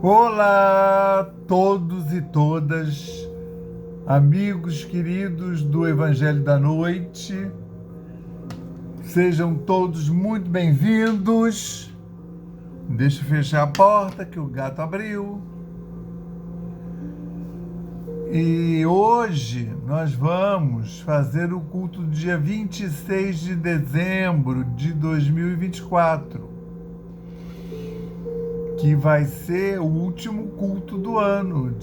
Olá a todos e todas, amigos queridos do Evangelho da Noite, sejam todos muito bem-vindos. Deixa eu fechar a porta que o gato abriu. E hoje nós vamos fazer o culto do dia 26 de dezembro de 2024. Que vai ser o último culto do ano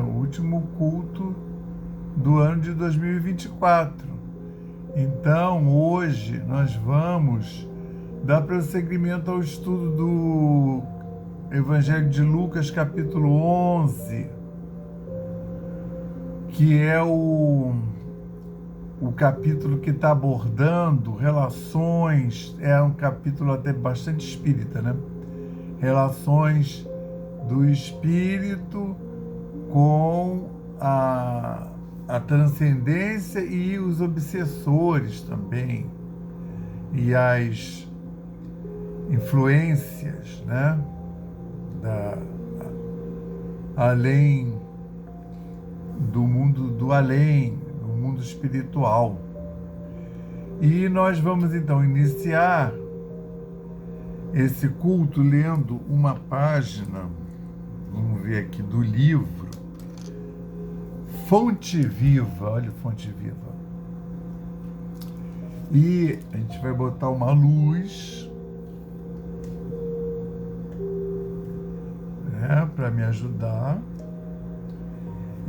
o último culto do ano de 2024. Então, hoje nós vamos dar prosseguimento ao estudo do Evangelho de Lucas, capítulo 11, que é o capítulo que está abordando relações, é um capítulo até bastante espírita, né? Relações do espírito com a transcendência e os obsessores também, e as influências, né? Além do mundo do além, mundo espiritual. E nós vamos então iniciar esse culto lendo uma página, vamos ver aqui, do livro Fonte Viva. Olha, Fonte Viva. E a gente vai botar uma luz, né, para me ajudar.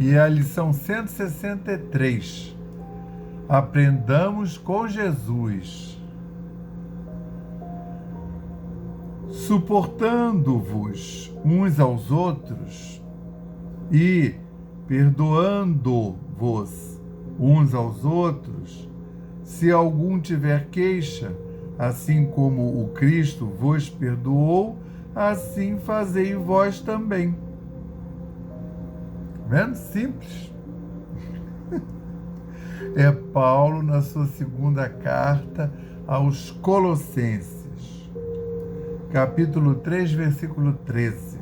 E a lição 163. Aprendamos com Jesus. Suportando-vos uns aos outros e perdoando-vos uns aos outros, se algum tiver queixa, assim como o Cristo vos perdoou, assim fazei vós também. Vendo? Simples. É Paulo na sua segunda carta aos Colossenses, capítulo 3, versículo 13.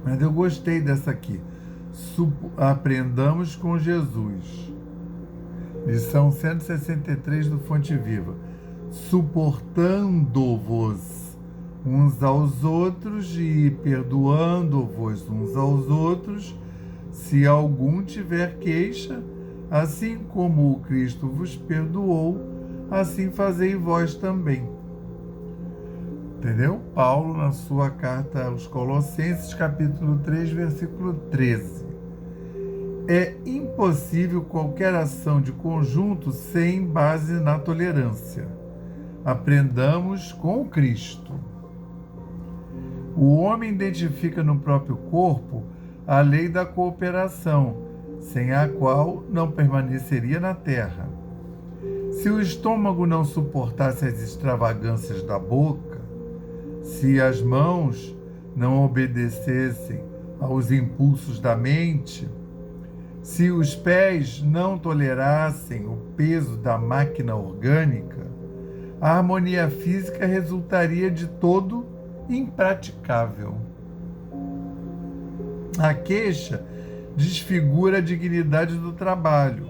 Mas eu gostei dessa aqui. Aprendamos com Jesus. Lição 163 do Fonte Viva. Suportando-vos uns aos outros e perdoando-vos uns aos outros, se algum tiver queixa, assim como o Cristo vos perdoou, assim fazei vós também. Entendeu? Paulo, na sua carta aos Colossenses, capítulo 3, versículo 13. É impossível qualquer ação de conjunto sem base na tolerância. Aprendamos com Cristo. O homem identifica no próprio corpo a lei da cooperação, sem a qual não permaneceria na terra. Se o estômago não suportasse as extravagâncias da boca, se as mãos não obedecessem aos impulsos da mente, se os pés não tolerassem o peso da máquina orgânica, a harmonia física resultaria de todo impraticável. A queixa desfigura a dignidade do trabalho,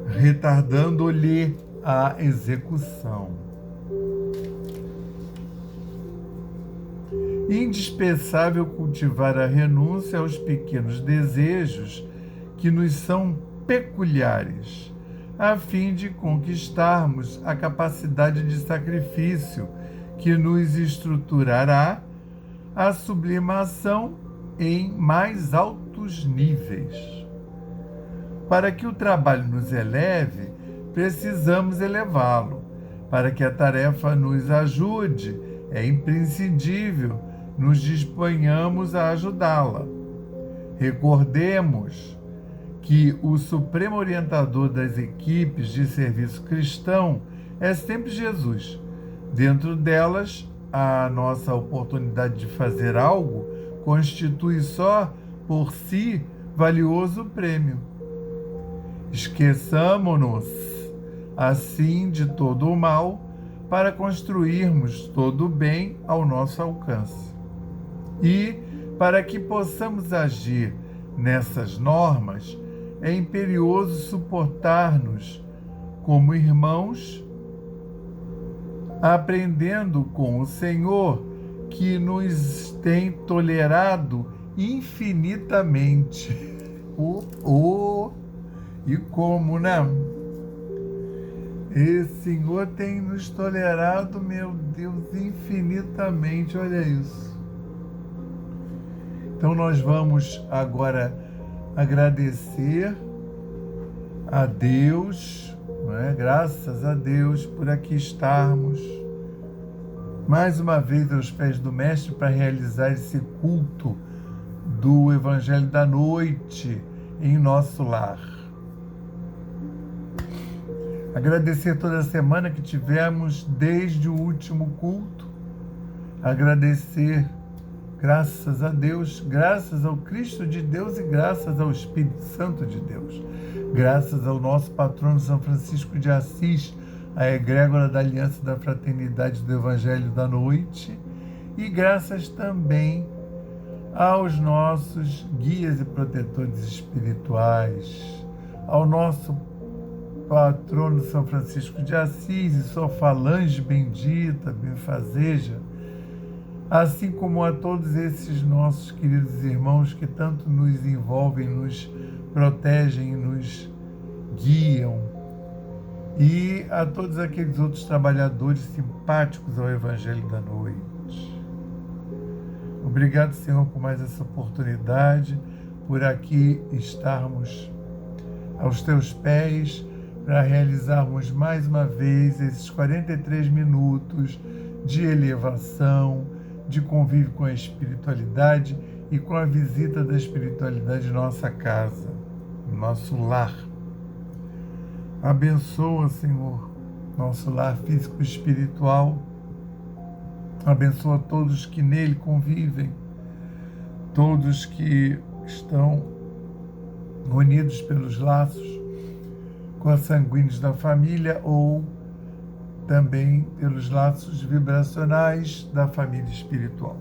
retardando-lhe a execução. Indispensável cultivar a renúncia aos pequenos desejos que nos são peculiares, a fim de conquistarmos a capacidade de sacrifício que nos estruturará a sublimação em mais altos níveis. Para que o trabalho nos eleve, precisamos elevá-lo. Para que a tarefa nos ajude, é imprescindível nos disponhamos a ajudá-la. Recordemos que o supremo orientador das equipes de serviço cristão é sempre Jesus. Dentro delas, a nossa oportunidade de fazer algo constitui só por si valioso prêmio. Esqueçamo-nos, assim, de todo o mal, para construirmos todo o bem ao nosso alcance. E, para que possamos agir nessas normas, é imperioso suportar-nos como irmãos, aprendendo com o Senhor, que nos tem tolerado infinitamente. E como, né? Esse Senhor tem nos tolerado, meu Deus, infinitamente, olha isso. Então nós vamos agora agradecer a Deus, né? Graças a Deus por aqui estarmos, mais uma vez aos pés do Mestre, para realizar esse culto do Evangelho da Noite em nosso lar. Agradecer toda a semana que tivemos desde o último culto. Agradecer, graças a Deus, graças ao Cristo de Deus e graças ao Espírito Santo de Deus. Graças ao nosso patrono São Francisco de Assis, a egrégora da Aliança da Fraternidade do Evangelho da Noite. E graças também aos nossos guias e protetores espirituais, ao nosso patrono São Francisco de Assis e sua falange bendita, benfazeja, assim como a todos esses nossos queridos irmãos que tanto nos envolvem, nos protegem, nos guiam, e a todos aqueles outros trabalhadores simpáticos ao Evangelho da Noite. Obrigado, Senhor, por mais essa oportunidade, por aqui estarmos aos teus pés, para realizarmos mais uma vez esses 43 minutos de elevação, de convívio com a espiritualidade e com a visita da espiritualidade em nossa casa, no nosso lar. Abençoa, Senhor, nosso lar físico e espiritual. Abençoa todos que nele convivem, todos que estão unidos pelos laços consanguíneos da família ou também pelos laços vibracionais da família espiritual.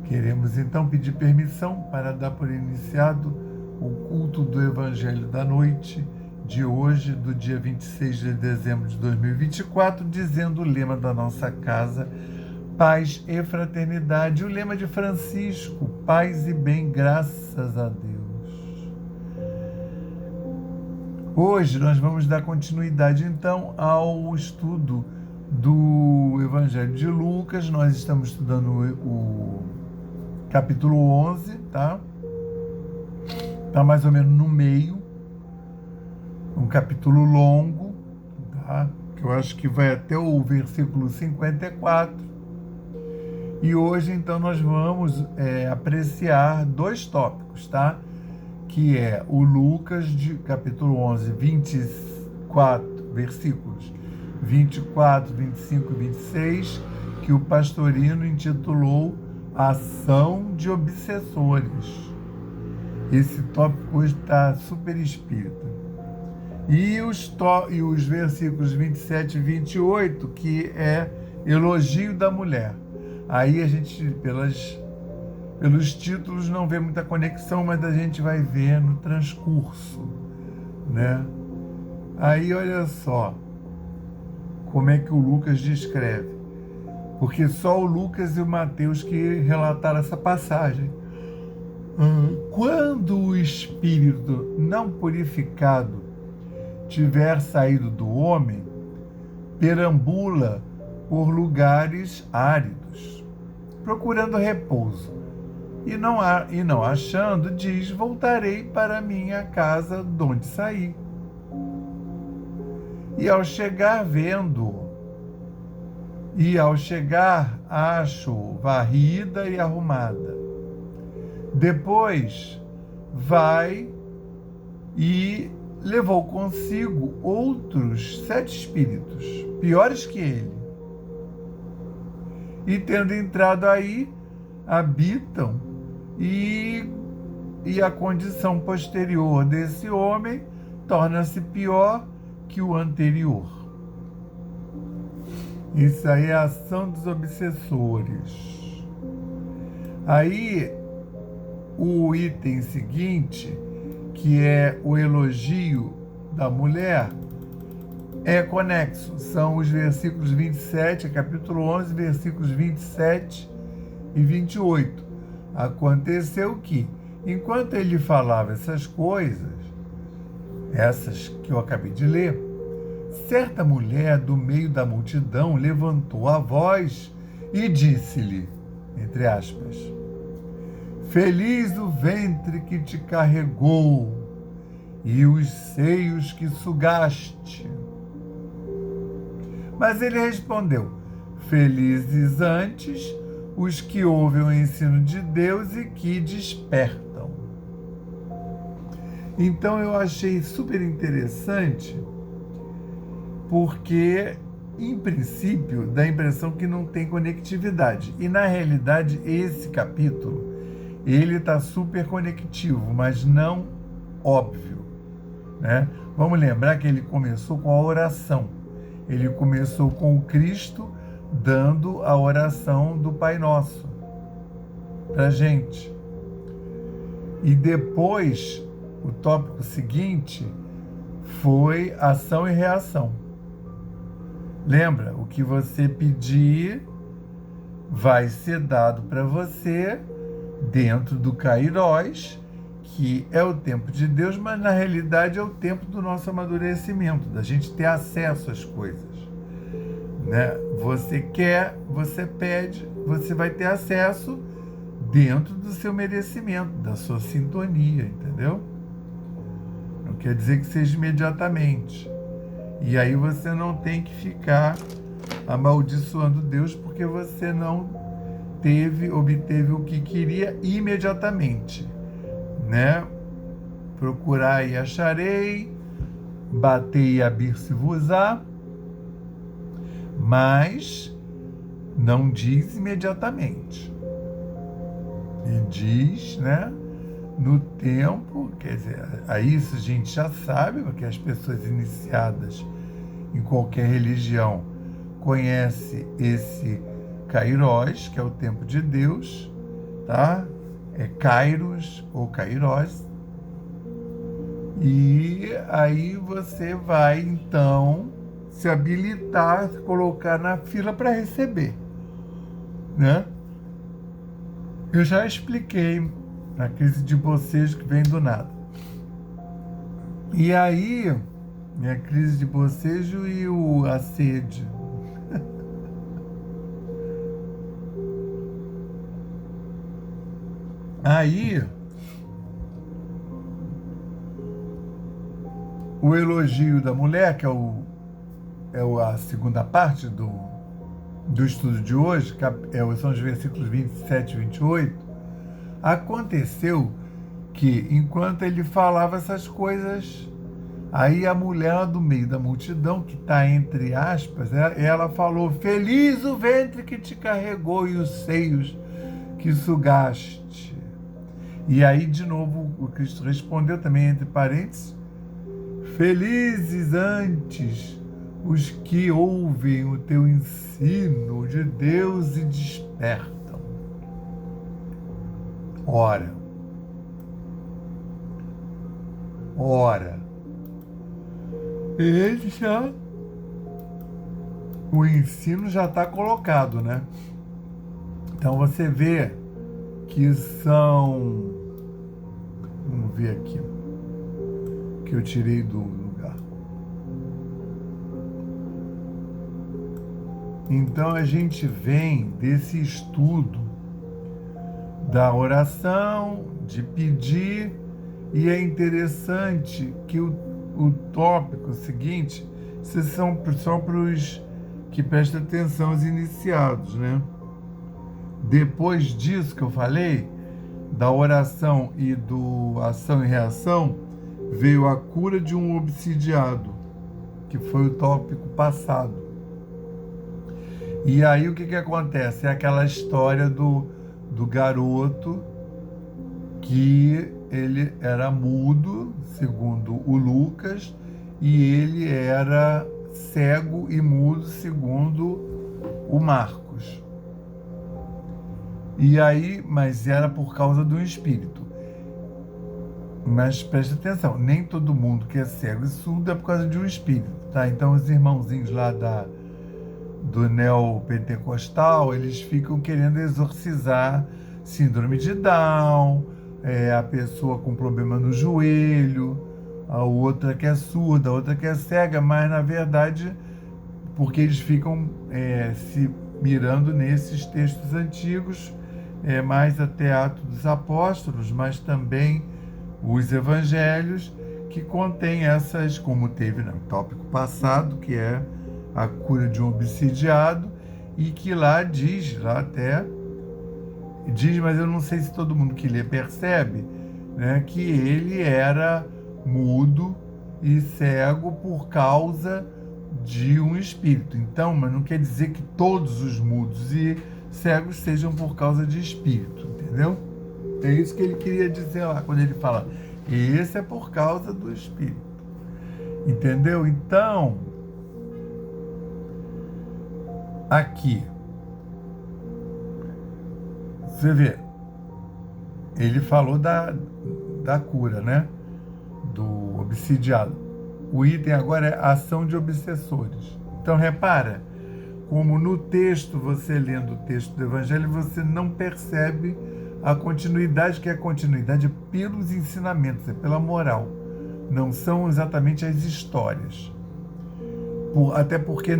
Queremos então pedir permissão para dar por iniciado o culto do Evangelho da Noite de hoje, do dia 26 de dezembro de 2024, dizendo o lema da nossa casa: paz e fraternidade. O lema de Francisco: paz e bem, graças a Deus. Hoje nós vamos dar continuidade, então, ao estudo do Evangelho de Lucas. Nós estamos estudando o capítulo 11, tá? Está mais ou menos no meio. Um capítulo longo, tá? Que eu acho que vai até o versículo 54. E hoje, então, nós vamos apreciar dois tópicos, tá? Que é o Lucas, de capítulo 11, 24, versículos 24, 25 e 26, que o Pastorino intitulou Ação de Obsessores. Esse tópico hoje está super espírita. E os versículos 27 e 28, que é Elogio da Mulher. Aí a gente, pelos títulos, não vê muita conexão, mas a gente vai ver no transcurso, né? Aí, olha só como é que o Lucas descreve, porque só o Lucas e o Mateus que relataram essa passagem. Quando o espírito não purificado tiver saído do homem, perambula por lugares áridos, procurando repouso. E não achando, diz: voltarei para minha casa donde saí. E ao chegar, acho varrida e arrumada. Depois vai e levou consigo outros 7 espíritos, piores que ele. E tendo entrado aí, habitam, e a condição posterior desse homem torna-se pior que o anterior. Isso aí é a ação dos obsessores. Aí, o item seguinte, que é o elogio da mulher, é conexo. São os versículos 27, capítulo 11, versículos 27 e 28. Aconteceu que, enquanto ele falava essas coisas, essas que eu acabei de ler, certa mulher do meio da multidão levantou a voz e disse-lhe, entre aspas, feliz o ventre que te carregou e os seios que sugaste. Mas ele respondeu, felizes antes os que ouvem o ensino de Deus e que despertam. Então eu achei super interessante, porque, em princípio, dá a impressão que não tem conectividade. E, na realidade, esse capítulo, ele está super conectivo, mas não óbvio, né? Vamos lembrar que ele começou com a oração. Ele começou com o Cristo dando a oração do Pai Nosso para a gente. E depois, o tópico seguinte foi ação e reação. Lembra? O que você pedir vai ser dado para você dentro do Kairos, que é o tempo de Deus, mas na realidade é o tempo do nosso amadurecimento, da gente ter acesso às coisas, né? Você quer, você pede, você vai ter acesso dentro do seu merecimento, da sua sintonia, entendeu? Não quer dizer que seja imediatamente. E aí você não tem que ficar amaldiçoando Deus porque você não obteve o que queria imediatamente, né? Procurar e acharei, bater e abrir-se-vos-á, mas não diz imediatamente. E diz, né? No tempo, quer dizer, aí isso a gente já sabe, porque as pessoas iniciadas em qualquer religião conhecem esse Kairos, que é o tempo de Deus, tá? É Kairos ou Kairos. E aí você vai, então, se habilitar, se colocar na fila para receber, né? Eu já expliquei a crise de bocejo que vem do nada. E aí, a crise de bocejo e a sede. Aí, o elogio da mulher, que é a segunda parte do estudo de hoje, são os versículos 27 e 28, aconteceu que, enquanto ele falava essas coisas, aí a mulher do meio da multidão, que está entre aspas, ela falou, feliz o ventre que te carregou e os seios que sugaste. E aí, de novo, o Cristo respondeu também, entre parênteses, felizes antes os que ouvem o teu ensino de Deus e despertam. Ora, ele já, o ensino já está colocado, né? Então você vê que são, vamos ver aqui, que eu tirei do lugar. Então a gente vem desse estudo da oração, de pedir, e é interessante que o tópico seguinte, são para os que prestam atenção, os iniciados, né? Depois disso que eu falei, da oração e do ação e reação, veio a cura de um obsidiado, que foi o tópico passado. E aí o que acontece? É aquela história do garoto que ele era mudo, segundo o Lucas, e ele era cego e mudo, segundo o Marcos. E aí, mas era por causa do espírito. Mas preste atenção, nem todo mundo que é cego e surdo é por causa de um espírito, tá? Então os irmãozinhos lá do neopentecostal, eles ficam querendo exorcizar síndrome de Down, a pessoa com problema no joelho, a outra que é surda, a outra que é cega, mas na verdade, porque eles ficam se mirando nesses textos antigos, mais até Atos dos Apóstolos, mas também os evangelhos, que contém essas, como teve no tópico passado, que é a cura de um obsidiado, e que lá diz, mas eu não sei se todo mundo que lê percebe, né, que ele era mudo e cego por causa de um espírito. Então, mas não quer dizer que todos os mudos e cegos sejam por causa de espírito, entendeu? É isso que ele queria dizer lá, quando ele fala, esse é por causa do espírito. Entendeu? Então, aqui, você vê, ele falou da cura, né? Do obsidiado. O item agora é ação de obsessores. Então, repara, como no texto, você lendo o texto do Evangelho, você não percebe a continuidade, que é a continuidade pelos ensinamentos, é pela moral. Não são exatamente as histórias. Até porque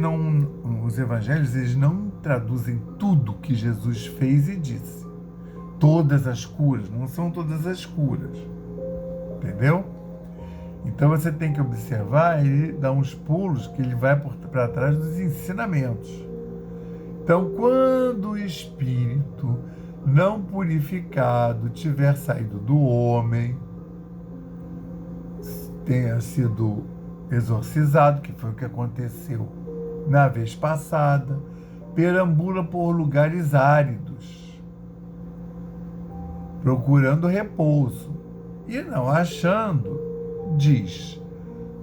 os evangelhos, eles não traduzem tudo que Jesus fez e disse. Todas as curas, não são todas as curas. Entendeu? Então você tem que observar e dar uns pulos que ele vai para trás dos ensinamentos. Então, quando o espírito não purificado tiver saído do homem, tenha sido exorcizado, que foi o que aconteceu na vez passada, perambula por lugares áridos, procurando repouso, e não achando, diz,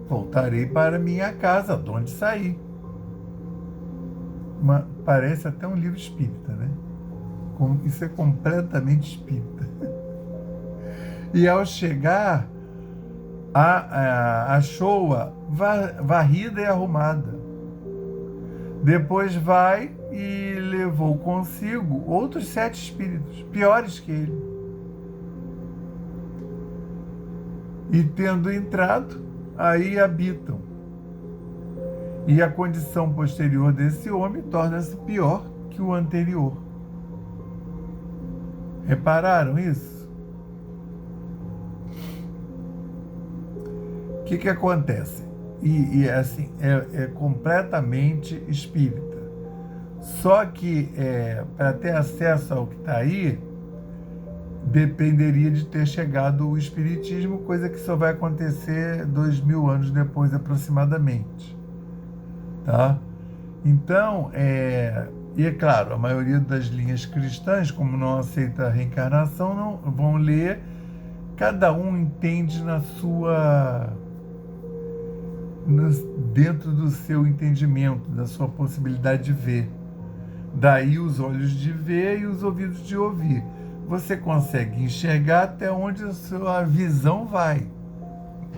voltarei para minha casa, de onde saí. Parece até um livro espírita, né? Isso é completamente espírita. E ao chegar, achou-a varrida e arrumada. Depois vai e levou consigo outros 7 espíritos, piores que ele. E tendo entrado, aí habitam. E a condição posterior desse homem torna-se pior que o anterior. Repararam isso? O que acontece? E assim, é completamente espírita. Só que para ter acesso ao que está aí, dependeria de ter chegado o espiritismo, coisa que só vai acontecer 2000 anos depois aproximadamente. Tá? Então, e é claro, a maioria das linhas cristãs, como não aceita a reencarnação, não vão ler, cada um entende dentro do seu entendimento, da sua possibilidade de ver. Daí os olhos de ver e os ouvidos de ouvir. Você consegue enxergar até onde a sua visão vai.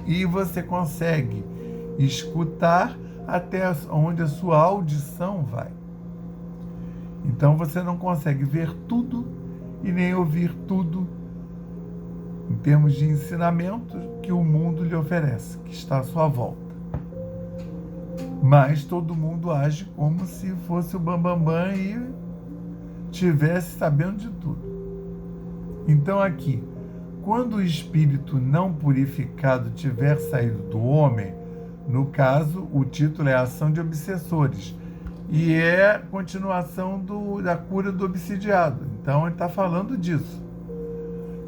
E você consegue escutar até onde a sua audição vai. Então você não consegue ver tudo e nem ouvir tudo em termos de ensinamento que o mundo lhe oferece, que está à sua volta. Mas todo mundo age como se fosse o bambambam e tivesse sabendo de tudo. Então aqui, quando o espírito não purificado tiver saído do homem, no caso, o título é Ação de Obsessores, e é continuação da cura do obsidiado. Então ele está falando disso.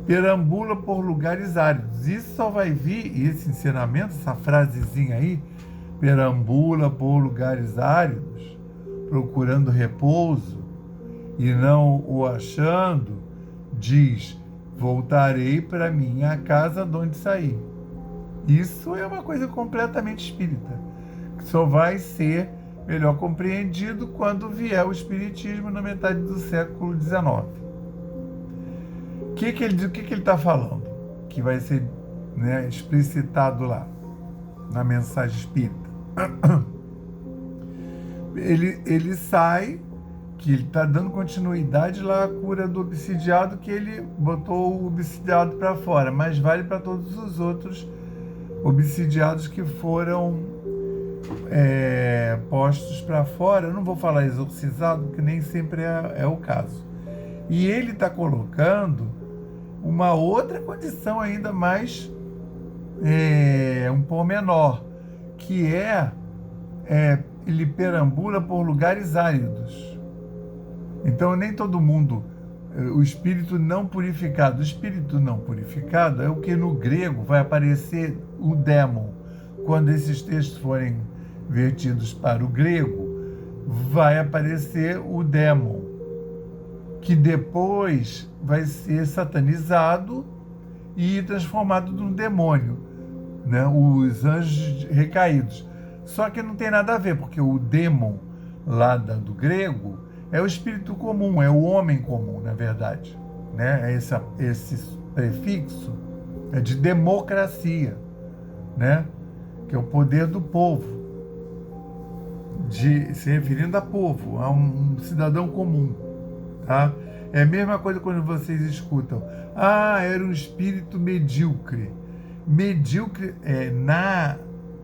Perambula por lugares áridos. Isso só vai vir, esse ensinamento, essa frasezinha aí, perambula por lugares áridos, procurando repouso, e não o achando, diz, voltarei para minha casa de onde saí. Isso é uma coisa completamente espírita. só vai ser melhor compreendido quando vier o Espiritismo na metade do século XIX. O que ele está falando? Que vai ser, né, explicitado lá na mensagem espírita. Ele sai, que ele está dando continuidade lá à cura do obsidiado, que ele botou o obsidiado para fora, mas vale para todos os outros obsidiados que foram postos para fora. Eu não vou falar exorcizado, porque nem sempre é o caso. E ele está colocando uma outra condição ainda mais, um pouco menor, que ele perambula por lugares áridos. Então nem todo mundo, o espírito não purificado é o que no grego vai aparecer o dêmon. Quando esses textos forem vertidos para o grego, vai aparecer o dêmon, que depois vai ser satanizado e transformado num demônio, né? Os anjos recaídos. Só que não tem nada a ver, porque o dêmon lá do grego é o espírito comum, é o homem comum, na verdade, né? Esse prefixo é de democracia, né? Que é o poder do povo, de se referindo a povo, a um cidadão comum, tá? É a mesma coisa quando vocês escutam: era um espírito medíocre. Medíocre,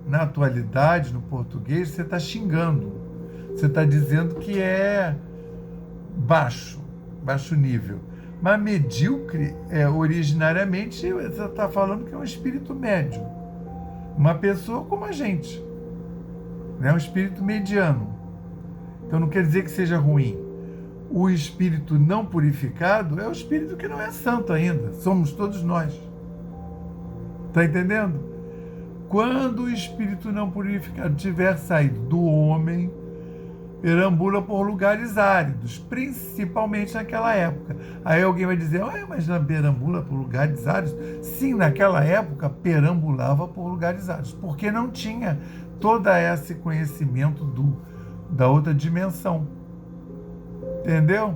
na atualidade, no português, você está xingando, você está dizendo que é baixo nível. Mas medíocre, originariamente, você está falando que é um espírito médio, uma pessoa como a gente, né? Um espírito mediano. Então não quer dizer que seja ruim. O espírito não purificado é o espírito que não é santo ainda. Somos todos nós. Está entendendo? Quando o espírito não purificado tiver saído do homem, perambula por lugares áridos, principalmente naquela época. Aí alguém vai dizer: mas não perambula por lugares áridos? Sim, naquela época perambulava por lugares áridos, porque não tinha todo esse conhecimento da outra dimensão. Entendeu?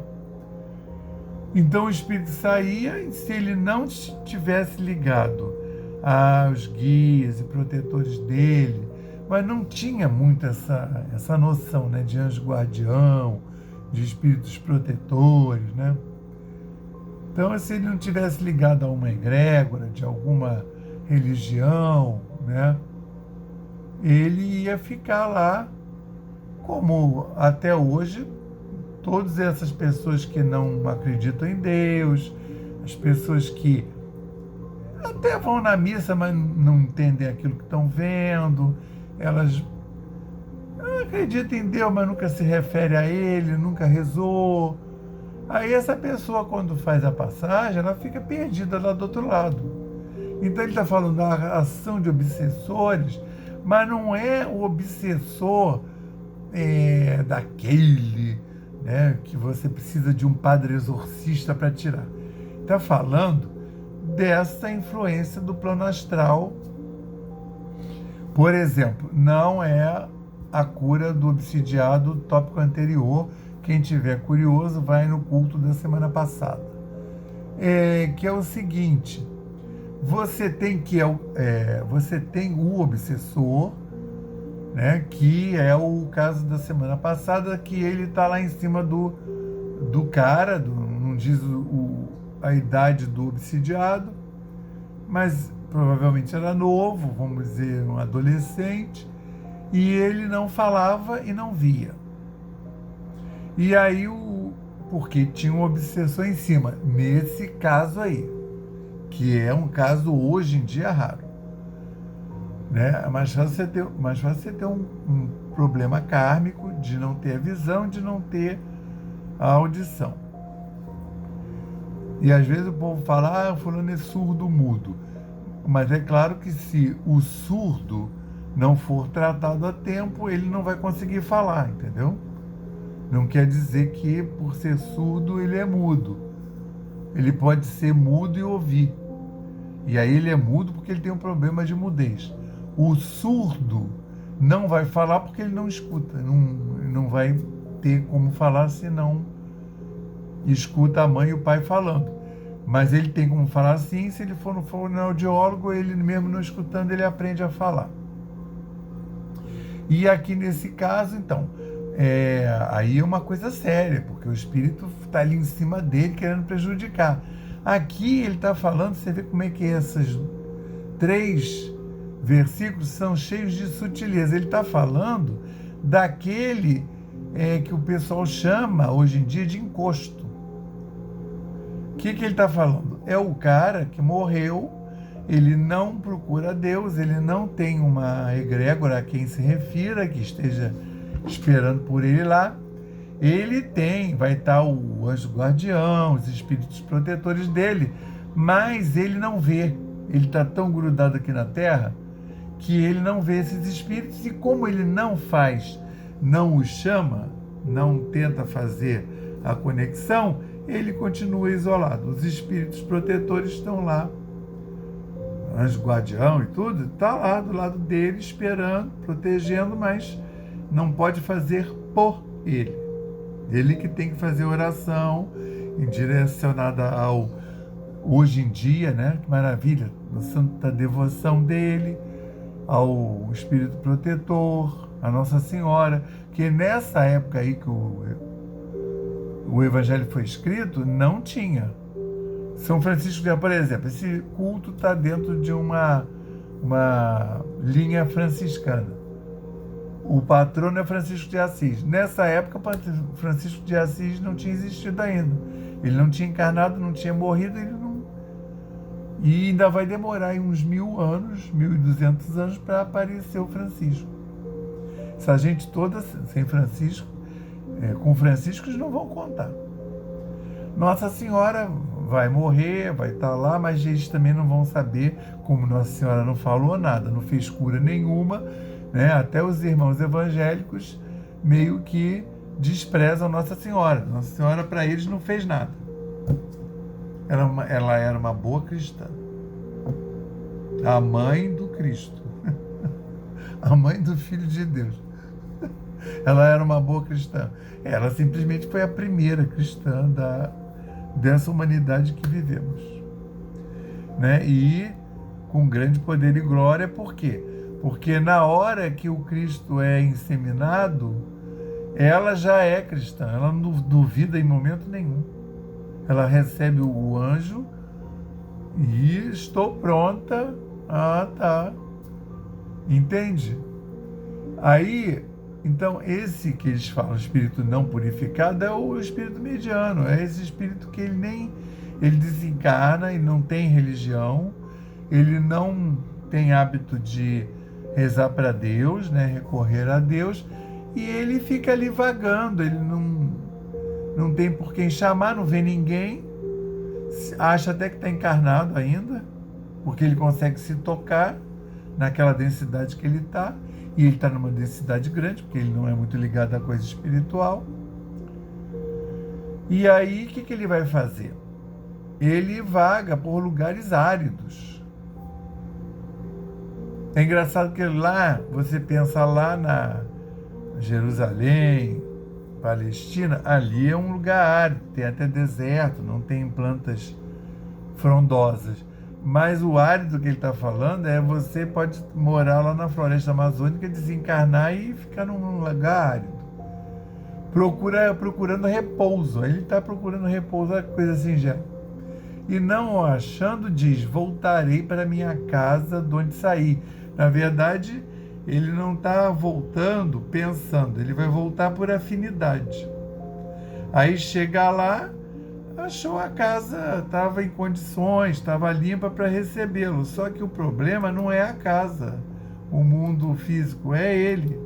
Então o espírito saía, e se ele não tivesse ligado aos guias e protetores dele, mas não tinha muito essa noção, né, de anjo guardião, de espíritos protetores, né? Então, se ele não tivesse ligado a uma egrégora de alguma religião, né, ele ia ficar lá, como até hoje todas essas pessoas que não acreditam em Deus, as pessoas que até vão na missa, mas não entendem aquilo que estão vendo, elas acreditam em Deus, mas nunca se refere a Ele, nunca rezou. Aí essa pessoa, quando faz a passagem, ela fica perdida lá do outro lado. Então ele está falando da ação de obsessores, mas não é o obsessor daquele, né, que você precisa de um padre exorcista para tirar. Está falando dessa influência do plano astral. Por exemplo, não é a cura do obsidiado do tópico anterior. Quem tiver curioso, vai no culto da semana passada. Que é o seguinte: você tem o obsessor, né, que é o caso da semana passada, que ele está lá em cima do cara, não diz a idade do obsidiado, mas provavelmente era novo, vamos dizer, um adolescente, e ele não falava e não via. E aí, porque tinha um obsessor em cima, nesse caso aí, que é um caso hoje em dia raro, né? É mais fácil você ter um problema kármico de não ter a visão, de não ter a audição. E às vezes o povo fala: fulano é surdo mudo. Mas é claro que se o surdo não for tratado a tempo, ele não vai conseguir falar, entendeu? Não quer dizer que por ser surdo ele é mudo. Ele pode ser mudo e ouvir. E aí ele é mudo porque ele tem um problema de mudez. O surdo não vai falar porque ele não escuta, não vai ter como falar se não escuta a mãe e o pai falando. Mas ele tem como falar sim, se ele for no fonoaudiólogo, ele mesmo não escutando, ele aprende a falar. E aqui nesse caso, então, aí é uma coisa séria, porque o espírito está ali em cima dele querendo prejudicar. Aqui ele está falando, você vê como é que esses 3 versículos são cheios de sutileza. Ele está falando daquele que o pessoal chama hoje em dia de encosto. O que ele está falando? É o cara que morreu, ele não procura Deus, ele não tem uma egrégora a quem se refira, que esteja esperando por ele lá. Ele vai estar o anjo guardião, os espíritos protetores dele, mas ele não vê. Ele está tão grudado aqui na Terra que ele não vê esses espíritos, e como ele não os chama, não tenta fazer a conexão, ele continua isolado. Os espíritos protetores estão lá, anjo guardião e tudo, está lá do lado dele, esperando, protegendo, mas não pode fazer por ele. Ele que tem que fazer oração direcionada ao hoje em dia, né? Que maravilha, a santa devoção dele, ao Espírito Protetor, a Nossa Senhora, que nessa época aí que o Evangelho foi escrito, não tinha. São Francisco de Assis, por exemplo, esse culto está dentro de uma linha franciscana. O patrono é Francisco de Assis. Nessa época, Francisco de Assis não tinha existido ainda. Ele não tinha encarnado, não tinha morrido, e ainda vai demorar aí uns 1000 anos, 1200 anos, para aparecer o Francisco. Essa gente toda sem Francisco, com Francisco, eles não vão contar. Nossa Senhora vai morrer, vai estar lá, mas eles também não vão saber, como Nossa Senhora não falou nada, não fez cura nenhuma, né? Até os irmãos evangélicos meio que desprezam Nossa Senhora. Nossa Senhora, para eles, não fez nada. Ela era uma boa cristã. A mãe do Cristo. A mãe do Filho de Deus. Ela era uma boa cristã. Ela simplesmente foi a primeira cristã dessa humanidade que vivemos. Né? E com grande poder e glória, por quê? Porque na hora que o Cristo é inseminado, ela já é cristã, ela não duvida em momento nenhum. Ela recebe o anjo e estou pronta. Ah, tá. Entende? Aí, então, esse que eles falam, espírito não purificado, é o espírito mediano, é esse espírito que ele desencarna e não tem religião, ele não tem hábito de rezar para Deus, né, recorrer a Deus, e ele fica ali vagando, ele não tem por quem chamar, não vê ninguém, acha até que está encarnado ainda, porque ele consegue se tocar naquela densidade que ele está, e ele está numa densidade grande, porque ele não é muito ligado à coisa espiritual. E aí, o que ele vai fazer? Ele vaga por lugares áridos. É engraçado que lá, você pensa lá na Jerusalém, Palestina, ali é um lugar árido, tem até deserto, não tem plantas frondosas. Mas o árido que ele está falando você pode morar lá na floresta amazônica, desencarnar e ficar num lugar árido. Procurando repouso. Ele está procurando repouso, coisa singela. E não achando, diz, voltarei para minha casa de onde saí. Na verdade, ele não está voltando pensando, ele vai voltar por afinidade. Aí chega lá, achou a casa, estava em condições, estava limpa para recebê-lo. Só que o problema não é a casa, o mundo físico, é ele.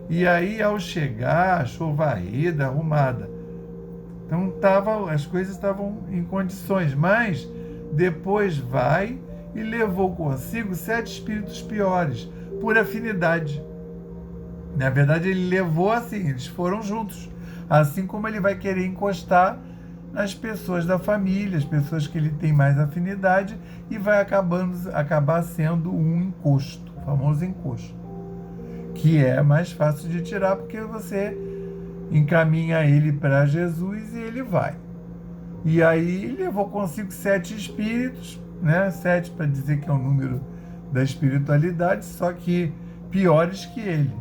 E aí, ao chegar, achou varrida, arrumada. Então, as coisas estavam em condições, mas depois vai e levou consigo 7 espíritos piores, por afinidade. Na verdade, ele levou assim, eles foram juntos. Assim como ele vai querer encostar nas pessoas da família, as pessoas que ele tem mais afinidade, e vai acabar sendo um encosto, o famoso encosto. que é mais fácil de tirar porque você encaminha ele para Jesus e ele vai. E aí levou consigo 7 espíritos, né? 7 para dizer que é o número da espiritualidade, só que piores que ele.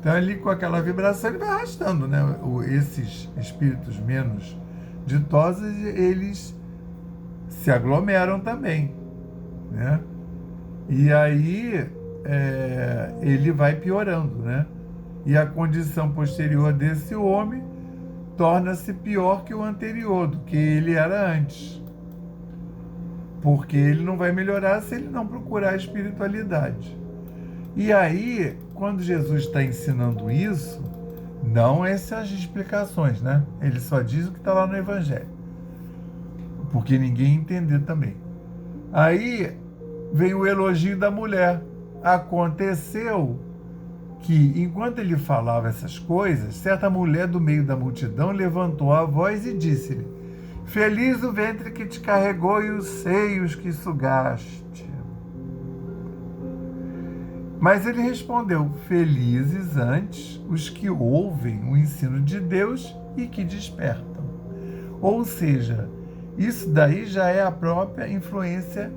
Então ali com aquela vibração ele vai arrastando, né? Esses espíritos menos ditosos, eles se aglomeram também, né? E aí ele vai piorando, né? E a condição posterior desse homem torna-se pior que o anterior, do que ele era antes. Porque ele não vai melhorar se ele não procurar a espiritualidade. E aí, quando Jesus está ensinando isso, não essas explicações, né? Ele só diz o que está lá no Evangelho. Porque ninguém entendeu também. Aí vem o elogio da mulher. Aconteceu que, enquanto ele falava essas coisas, certa mulher do meio da multidão levantou a voz e disse-lhe: Feliz o ventre que te carregou e os seios que sugaste. Mas ele respondeu: Felizes antes os que ouvem o ensino de Deus e que despertam. Ou seja, isso daí já é a própria influência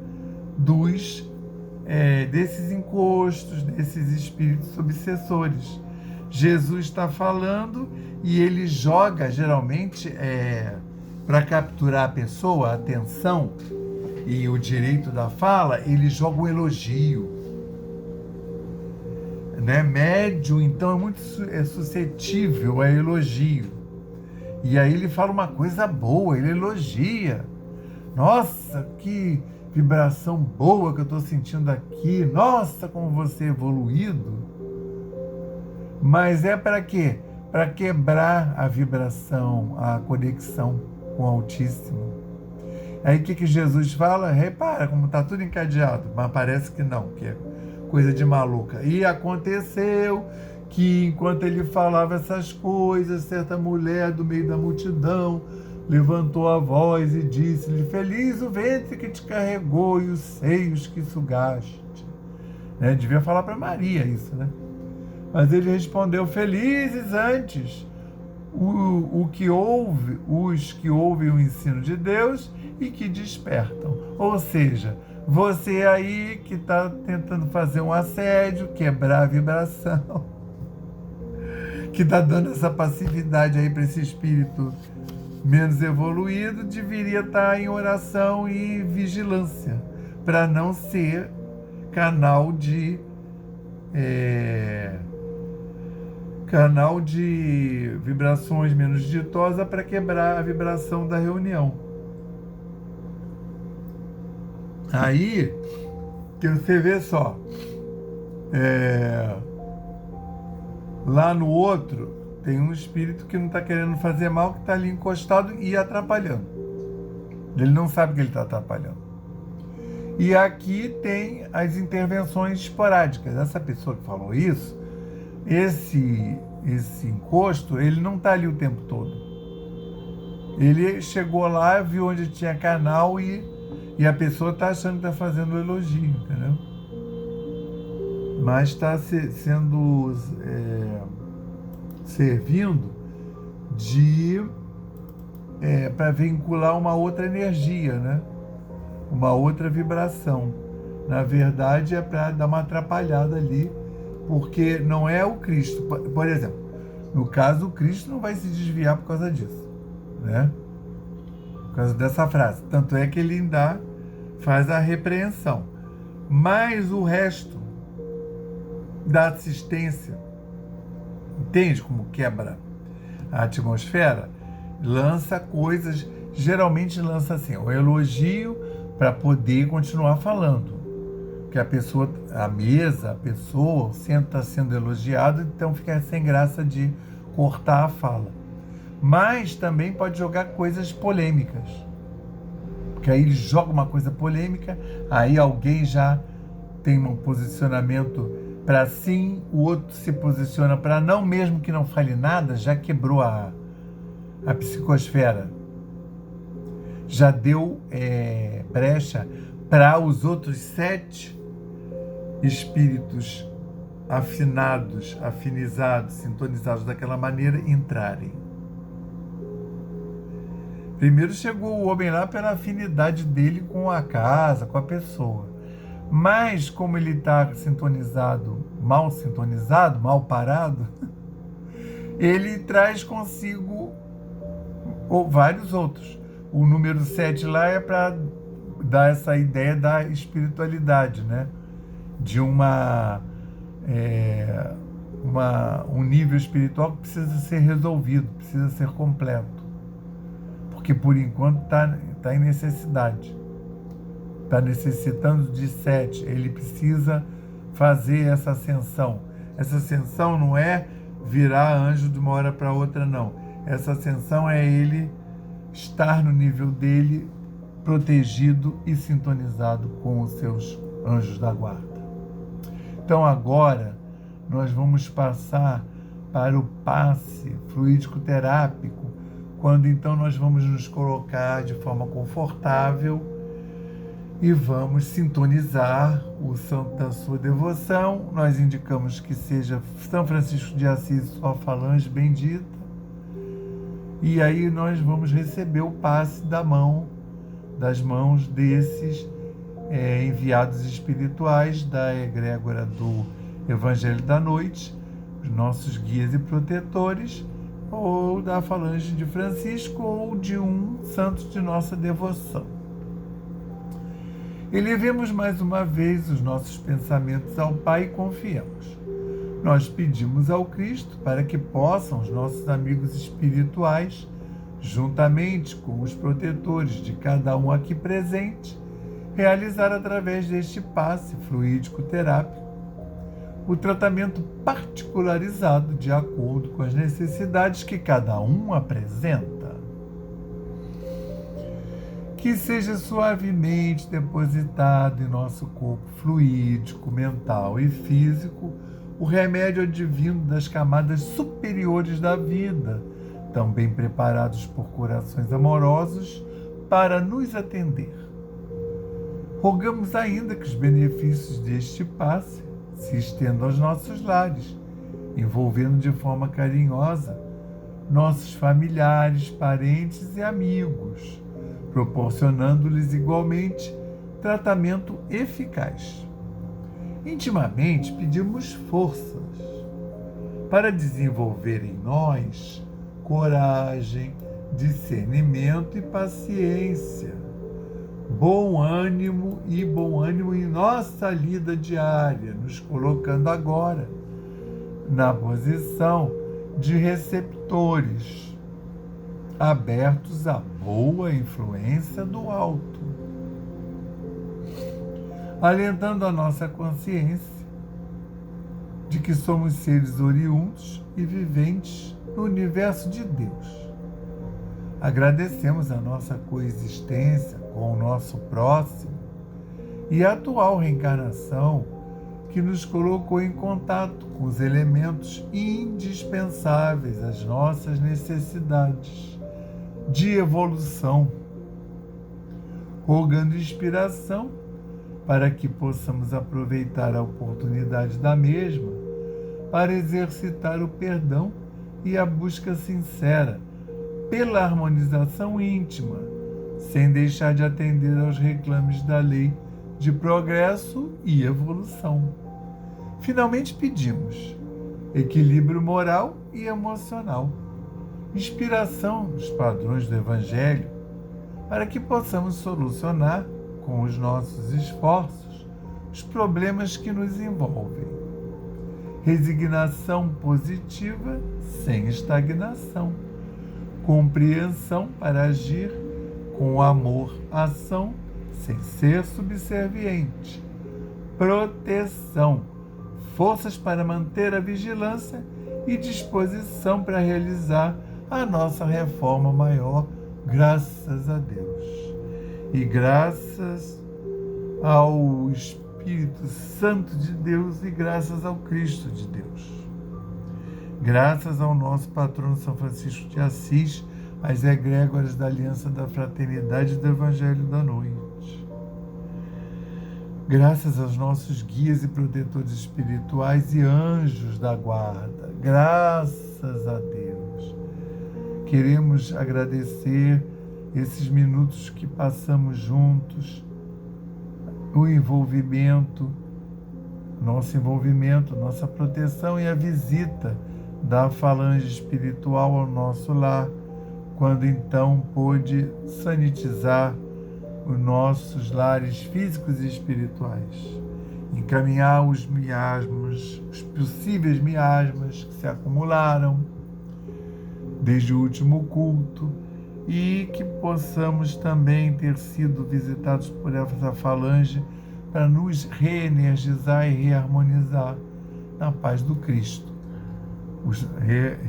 desses encostos, desses espíritos obsessores. Jesus está falando e ele joga, geralmente, para capturar a pessoa, a atenção e o direito da fala, ele joga um elogio. Né? Médium, então, é muito suscetível a elogio. E aí ele fala uma coisa boa, ele elogia. Nossa, que vibração boa que eu estou sentindo aqui. Nossa, como você é evoluído. Mas é para quê? Para quebrar a vibração, a conexão com o Altíssimo. Aí o que Jesus fala? Repara como está tudo encadeado, mas parece que não, que é coisa de maluca. E aconteceu que, enquanto ele falava essas coisas, certa mulher do meio da multidão levantou a voz e disse-lhe: Feliz o ventre que te carregou e os seios que sugaste. Né? Devia falar para Maria isso, né? Mas ele respondeu: Felizes antes os que ouvem o ensino de Deus e que despertam. Ou seja, você aí que está tentando fazer um assédio, quebrar a vibração, que está dando essa passividade aí para esse espírito menos evoluído, deveria estar em oração e vigilância, para não ser canal de vibrações menos ditosas para quebrar a vibração da reunião. Aí que você vê só, lá no outro tem um espírito que não está querendo fazer mal, que está ali encostado e atrapalhando. Ele não sabe que ele está atrapalhando. E aqui tem as intervenções esporádicas. Essa pessoa que falou isso, esse encosto, ele não está ali o tempo todo. Ele chegou lá, viu onde tinha canal e a pessoa está achando que está fazendo um elogio, entendeu? Mas está sendo servindo para vincular uma outra energia, né? Uma outra vibração. Na verdade, é para dar uma atrapalhada ali, porque não é o Cristo. Por exemplo, no caso, o Cristo não vai se desviar por causa disso, né? Por causa dessa frase. Tanto é que ele ainda faz a repreensão. Mas o resto da assistência, entende como quebra a atmosfera? Lança coisas, geralmente lança assim, um elogio para poder continuar falando. Que a pessoa, a mesa, a pessoa, o centro está sendo elogiado, então fica sem graça de cortar a fala. Mas também pode jogar coisas polêmicas. Porque aí ele joga uma coisa polêmica, aí alguém já tem um posicionamento para sim, o outro se posiciona para não, mesmo que não fale nada, já quebrou a psicosfera. Já deu brecha para os outros 7 espíritos afinados, afinizados, sintonizados daquela maneira, entrarem. Primeiro chegou o homem lá pela afinidade dele com a casa, com a pessoa. Mas como ele está sintonizado, mal parado, ele traz consigo vários outros. O número 7 lá é para dar essa ideia da espiritualidade, né? De um nível espiritual que precisa ser resolvido, precisa ser completo. Porque por enquanto está em necessidade. Está necessitando de 7. Ele precisa fazer essa ascensão. Essa ascensão não é virar anjo de uma hora para outra, não. Essa ascensão é ele estar no nível dele, protegido e sintonizado com os seus anjos da guarda. Então agora nós vamos passar para o passe fluídico terápico, quando então nós vamos nos colocar de forma confortável e vamos sintonizar o santo da sua devoção. Nós indicamos que seja São Francisco de Assis, sua falange bendita, e aí nós vamos receber o passe das mãos desses enviados espirituais da egrégora do Evangelho da Noite, os nossos guias e protetores, ou da falange de Francisco, ou de um santo de nossa devoção. Elevemos mais uma vez os nossos pensamentos ao Pai e confiamos. Nós pedimos ao Cristo para que possam os nossos amigos espirituais, juntamente com os protetores de cada um aqui presente, realizar através deste passe fluídico terápico o tratamento particularizado de acordo com as necessidades que cada um apresenta. Que seja suavemente depositado em nosso corpo fluídico, mental e físico o remédio advindo das camadas superiores da vida, tão bem preparados por corações amorosos para nos atender. Rogamos ainda que os benefícios deste passe se estendam aos nossos lares, envolvendo de forma carinhosa nossos familiares, parentes e amigos, proporcionando-lhes igualmente tratamento eficaz. Intimamente pedimos forças para desenvolver em nós coragem, discernimento e paciência, bom ânimo em nossa lida diária, nos colocando agora na posição de receptores, abertos à boa influência do alto, alentando a nossa consciência de que somos seres oriundos e viventes no universo de Deus. Agradecemos a nossa coexistência com o nosso próximo e a atual reencarnação que nos colocou em contato com os elementos indispensáveis às nossas necessidades de evolução, rogando inspiração para que possamos aproveitar a oportunidade da mesma para exercitar o perdão e a busca sincera pela harmonização íntima, sem deixar de atender aos reclames da lei de progresso e evolução. Finalmente pedimos equilíbrio moral e emocional, inspiração dos padrões do Evangelho, para que possamos solucionar com os nossos esforços os problemas que nos envolvem. Resignação positiva sem estagnação. Compreensão para agir com amor, ação, sem ser subserviente. Proteção. Forças para manter a vigilância e disposição para realizar a nossa reforma maior, graças a Deus. E graças ao Espírito Santo de Deus e graças ao Cristo de Deus. Graças ao nosso patrono São Francisco de Assis, às egrégoras da Aliança da Fraternidade e do Evangelho da Noite. Graças aos nossos guias e protetores espirituais e anjos da guarda. Graças a Deus. Queremos agradecer esses minutos que passamos juntos, o envolvimento, nossa proteção e a visita da falange espiritual ao nosso lar, quando então pôde sanitizar os nossos lares físicos e espirituais, encaminhar os miasmas, os possíveis miasmas que se acumularam desde o último culto, e que possamos também ter sido visitados por essa falange para nos reenergizar e reharmonizar na paz do Cristo.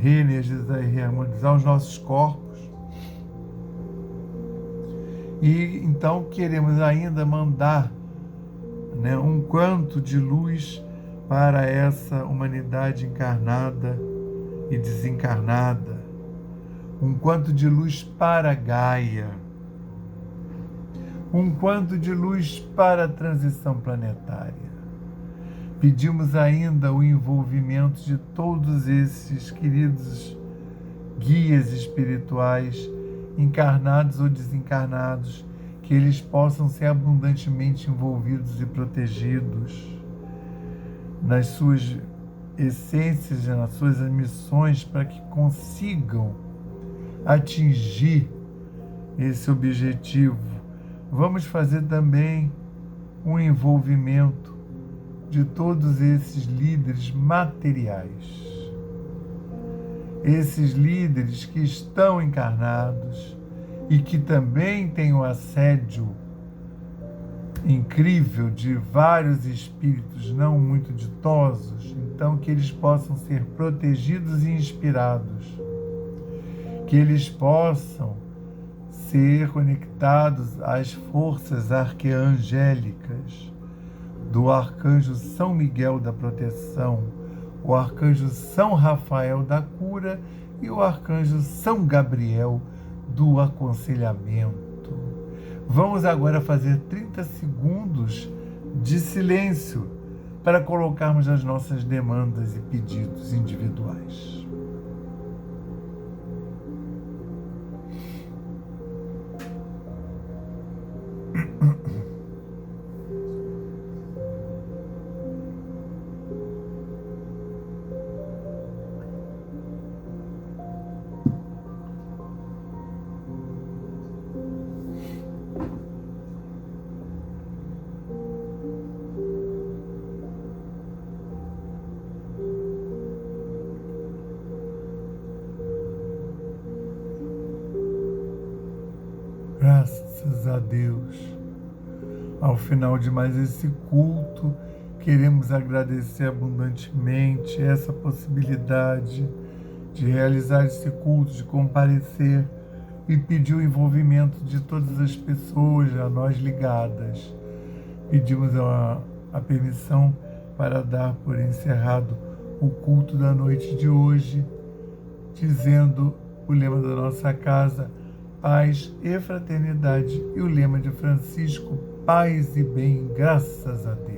Reenergizar e reharmonizar os nossos corpos. E então queremos ainda mandar, um quanto de luz para essa humanidade encarnada e desencarnada, um quanto de luz para Gaia, um quanto de luz para a transição planetária. Pedimos ainda o envolvimento de todos esses queridos guias espirituais, encarnados ou desencarnados, que eles possam ser abundantemente envolvidos e protegidos nas suas essências, nas suas missões, para que consigam atingir esse objetivo. Vamos fazer também um envolvimento de todos esses líderes materiais, esses líderes que estão encarnados e que também têm o assédio incrível de vários espíritos não muito ditosos, então que eles possam ser protegidos e inspirados, que eles possam ser conectados às forças arqueangélicas do arcanjo São Miguel da proteção, o arcanjo São Rafael da cura e o arcanjo São Gabriel do aconselhamento. Vamos agora fazer 30 segundos de silêncio para colocarmos as nossas demandas e pedidos individuais. Graças a Deus. Ao final de mais esse culto, queremos agradecer abundantemente essa possibilidade de realizar esse culto, de comparecer e pedir o envolvimento de todas as pessoas a nós ligadas. Pedimos a permissão para dar por encerrado o culto da noite de hoje, dizendo o lema da nossa casa: paz e fraternidade, e o lema de Francisco: paz e bem, graças a Deus.